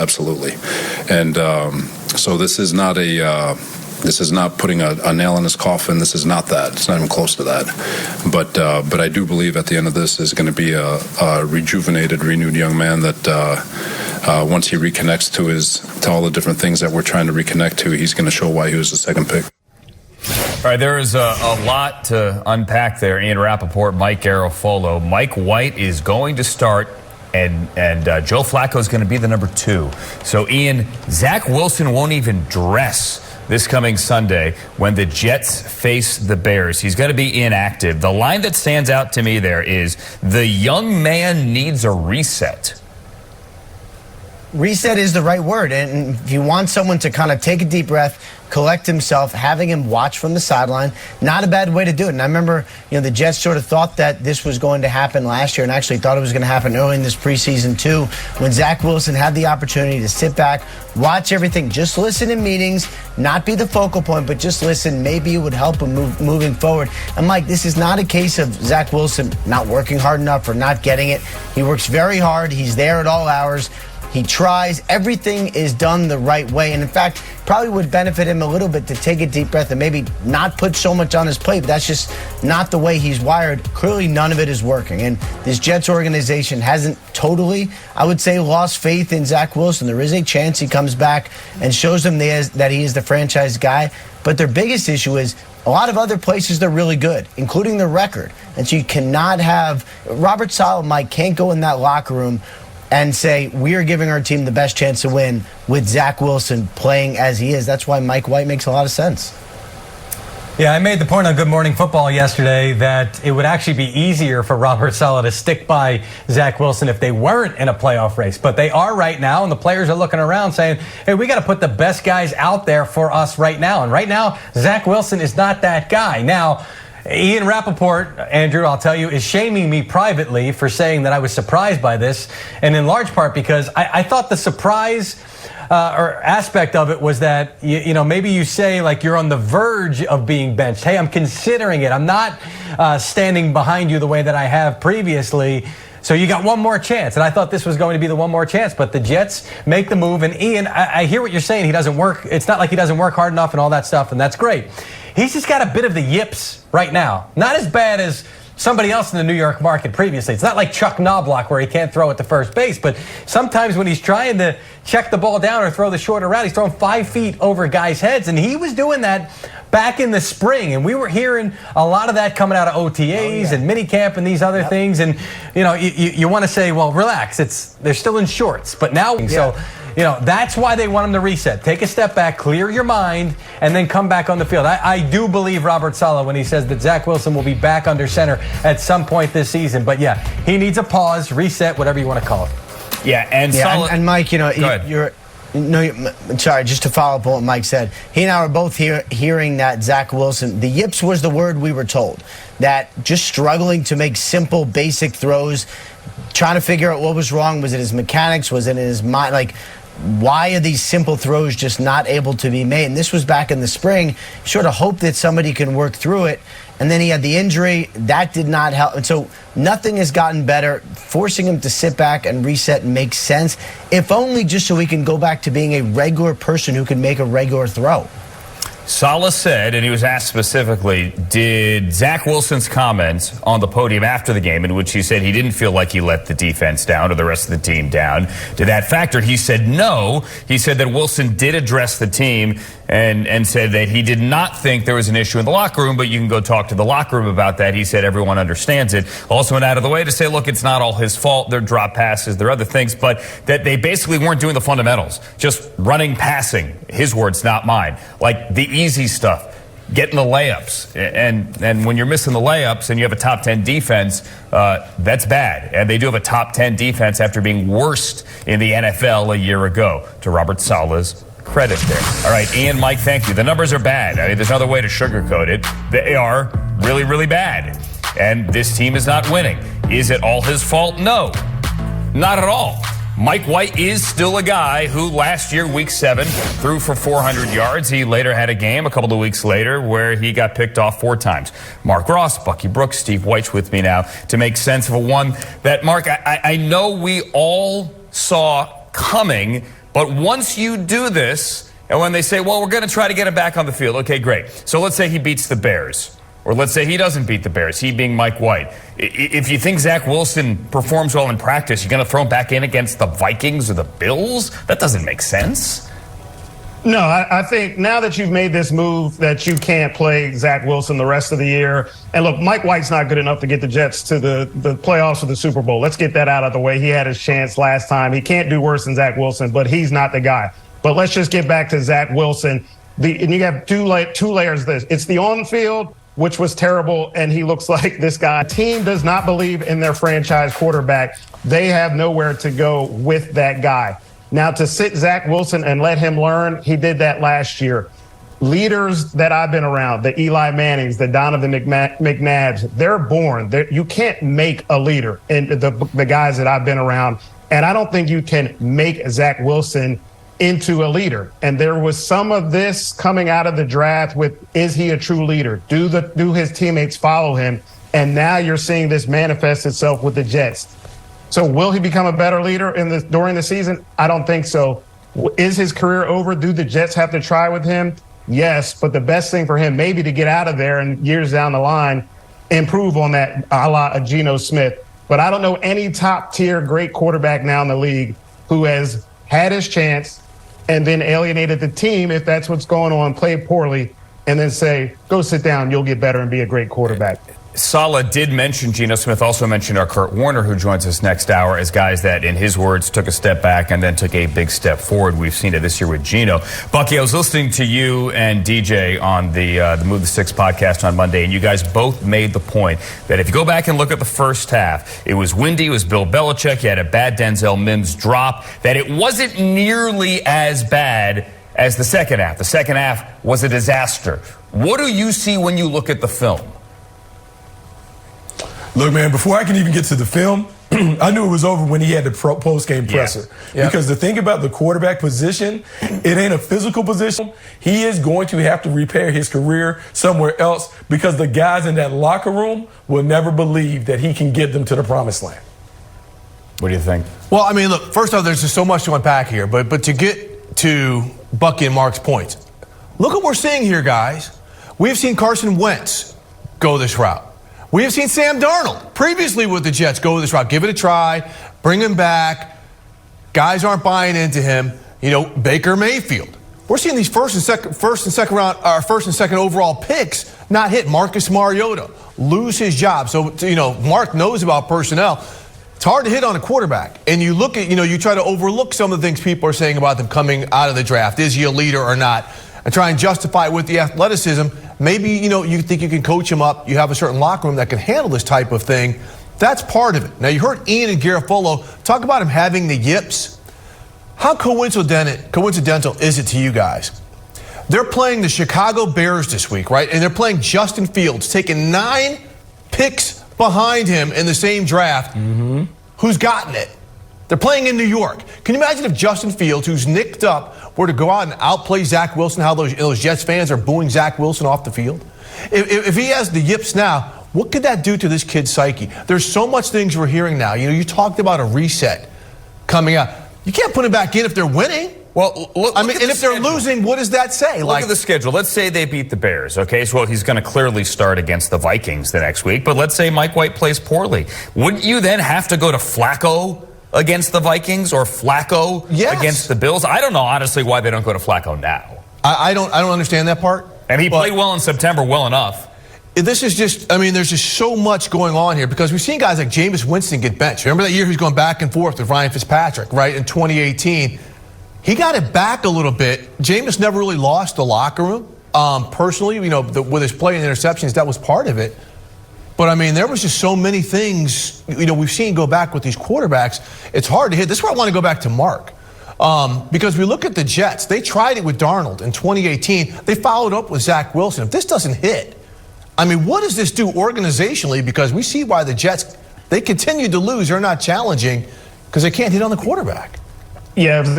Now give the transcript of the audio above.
absolutely. And so this is not this is not putting a nail in his coffin. This is not that. It's not even close to that. But I do believe at the end of this is going to be a rejuvenated, renewed young man that once he reconnects to all the different things that we're trying to reconnect to, he's going to show why he was the second pick. All right, there is a lot to unpack there. Ian Rapoport, Mike Garofolo. Mike White is going to start, and Joe Flacco is going to be the number 2. So, Ian, Zach Wilson won't even dress this coming Sunday when the Jets face the Bears. He's going to be inactive. The line that stands out to me there is, the young man needs a reset. Reset is the right word, and if you want someone to kind of take a deep breath, collect himself, having him watch from the sideline, not a bad way to do it. And I remember, the Jets sort of thought that this was going to happen last year, and actually thought it was going to happen early in this preseason too, when Zach Wilson had the opportunity to sit back, watch everything, just listen in meetings, not be the focal point, but just listen. Maybe it would help him moving forward. And Mike, this is not a case of Zach Wilson not working hard enough or not getting it. He works very hard. He's there at all hours. He tries. Everything is done the right way. And in fact, probably would benefit him a little bit to take a deep breath and maybe not put so much on his plate. But that's just not the way he's wired. Clearly, none of it is working. And this Jets organization hasn't totally, I would say, lost faith in Zach Wilson. There is a chance he comes back and shows them that he is the franchise guy. But their biggest issue is a lot of other places they're really good, including their record. And so you cannot have Robert Saleh, Mike, can't go in that locker room and say, we are giving our team the best chance to win with Zach Wilson playing as he is. That's why Mike White makes a lot of sense. Yeah, I made the point on Good Morning Football yesterday that it would actually be easier for Robert Saleh to stick by Zach Wilson if they weren't in a playoff race. But they are right now, and the players are looking around saying, hey, we got to put the best guys out there for us right now. And right now, Zach Wilson is not that guy. Now, Ian Rapoport, Andrew, I'll tell you, is shaming me privately for saying that I was surprised by this, and in large part because I thought the surprise or aspect of it was that, maybe you say like you're on the verge of being benched. Hey, I'm considering it. I'm not standing behind you the way that I have previously. So you got one more chance, and I thought this was going to be the one more chance, but the Jets make the move, and Ian, I hear what you're saying. He doesn't work. It's not like he doesn't work hard enough and all that stuff, and that's great. He's just got a bit of the yips right now. Not as bad as somebody else in the New York market previously. It's not like Chuck Knobloch where he can't throw it to first base, but sometimes when he's trying to check the ball down or throw the shorter route, he's throwing 5 feet over guys' heads, and he was doing that back in the spring, and we were hearing a lot of that coming out of OTAs and minicamp and these other things, and you want to say, well, relax, they're still in shorts, but now so that's why they want him to reset. Take a step back, clear your mind, and then come back on the field. I do believe Robert Saleh when he says that Zach Wilson will be back under center at some point this season. But yeah, he needs a pause, reset, whatever you want to call it. Yeah, and and Mike, sorry, just to follow up on what Mike said. He and I were both hearing that Zach Wilson, the yips was the word we were told, that just struggling to make simple, basic throws, trying to figure out what was wrong. Was it his mechanics? Was it in his mind? Like, why are these simple throws just not able to be made? And this was back in the spring. Sort of hope that somebody can work through it. And then he had the injury. That did not help. And so nothing has gotten better. Forcing him to sit back and reset makes sense, if only just so he can go back to being a regular person who can make a regular throw. Saleh said, and he was asked specifically, did Zach Wilson's comments on the podium after the game, in which he said he didn't feel like he let the defense down or the rest of the team down, did that factor? He said no. He said that Wilson did address the team and said that he did not think there was an issue in the locker room, but you can go talk to the locker room about that. He said everyone understands it. Also went out of the way to say, look, it's not all his fault. There are drop passes, there are other things, but that they basically weren't doing the fundamentals, just running, passing. His words, not mine. Like the easy stuff, getting the layups. And when you're missing the layups and you have a top 10 defense, that's bad. And they do have a top 10 defense after being worst in the NFL a year ago, to Robert Saleh's credit there. All right, Ian, Mike, thank you. The numbers are bad. I mean, there's no other way to sugarcoat it. They are really, really bad. And this team is not winning. Is it all his fault? No, not at all. Mike White is still a guy who last year, week 7, threw for 400 yards. He later had a game a couple of weeks later where he got picked off 4 times. Mark Ross, Bucky Brooks, Steve White's with me now to make sense of a one that, Mark, I know we all saw coming, But once you do this, and when they say, well, we're going to try to get him back on the field, okay, great. So let's say he beats the Bears. Or let's say he doesn't beat the Bears, he being Mike White. If you think Zach Wilson performs well in practice, you're going to throw him back in against the Vikings or the Bills? That doesn't make sense. No, I think now that you've made this move that you can't play Zach Wilson the rest of the year. And look, Mike White's not good enough to get the Jets to the playoffs or the Super Bowl. Let's get that out of the way. He had his chance last time. He can't do worse than Zach Wilson, but he's not the guy. But let's just get back to Zach Wilson. And you have two layers of this. It's the on-field, which was terrible, and he looks like this guy. The team does not believe in their franchise quarterback. They have nowhere to go with that guy. Now, to sit Zach Wilson and let him learn, he did that last year. Leaders that I've been around, the Eli Mannings, the Donovan McNabbs, they're born. You can't make a leader in the guys that I've been around, and I don't think you can make Zach Wilson into a leader. And there was some of this coming out of the draft with, is he a true leader? Do his teammates follow him? And now you're seeing this manifest itself with the Jets. So will he become a better leader during the season? I don't think so. Is his career over? Do the Jets have to try with him? Yes, but the best thing for him maybe to get out of there and years down the line, improve on that a la Geno Smith. But I don't know any top-tier great quarterback now in the league who has had his chance and then alienated the team, if that's what's going on, play poorly, and then say, go sit down, you'll get better and be a great quarterback. Saleh did mention Geno Smith, also mentioned our Kurt Warner, who joins us next hour, as guys that, in his words, took a step back and then took a big step forward. We've seen it this year with Geno. Bucky, I was listening to you and DJ on the Move the Six podcast on Monday, and you guys both made the point that if you go back and look at the first half, it was windy, it was Bill Belichick, you had a bad Denzel Mims drop, that it wasn't nearly as bad as the second half. The second half was a disaster. What do you see when you look at the film? Look, man, before I can even get to the film, I knew it was over when he had the post-game presser. Yeah. Because the thing about the quarterback position, it ain't a physical position. He is going to have to repair his career somewhere else because the guys in that locker room will never believe that he can get them to the promised land. What do you think? Well, I mean, look, first off, there's just so much to unpack here. But to get to Bucky and Mark's points, look what we're seeing here, guys. We've seen Carson Wentz go this route. We have seen Sam Darnold previously with the Jets go this route. Give it a try, bring him back. Guys aren't buying into him. You know, Baker Mayfield. We're seeing these first and second overall picks not hit. Marcus Mariota lose his job. So, you know, Mark knows about personnel. It's hard to hit on a quarterback. And you look at, you know, you try to overlook some of the things people are saying about them coming out of the draft. Is he a leader or not? And try and justify it with the athleticism. Maybe, you know, you think you can coach him up. You have a certain locker room that can handle this type of thing. That's part of it. Now, you heard Ian and Garofolo talk about him having the yips. How coincidental is it to you guys? They're playing the Chicago Bears this week, right? And they're playing Justin Fields, taking 9 picks behind him in the same draft. Mm-hmm. Who's gotten it? They're playing in New York. Can you imagine if Justin Fields, who's nicked up, were to go out and outplay Zach Wilson, how those Jets fans are booing Zach Wilson off the field? If he has the yips now, what could that do to this kid's psyche? There's so much things we're hearing now. You know, you talked about a reset coming out. You can't put him back in if they're winning. Well, look and if they're losing, what does that say? Look at the schedule. Let's say they beat the Bears, okay? So he's going to clearly start against the Vikings the next week. But let's say Mike White plays poorly. Wouldn't you then have to go to Flacco against the Vikings or Flacco against the Bills? I don't know, honestly, why they don't go to Flacco now. I don't understand that part. And he played well in September, well enough. This is just, I mean, there's just so much going on here because we've seen guys like Jameis Winston get benched. Remember that year he was going back and forth with Ryan Fitzpatrick, right, in 2018? He got it back a little bit. Jameis never really lost the locker room. Personally, you know, with his play and interceptions, that was part of it. But, I mean, there was just so many things, you know, we've seen go back with these quarterbacks. It's hard to hit. This is where I want to go back to Mark. Because we look at the Jets. They tried it with Darnold in 2018. They followed up with Zach Wilson. If this doesn't hit, I mean, what does this do organizationally? Because we see why the Jets, they continue to lose. They're not challenging because they can't hit on the quarterback. Yeah,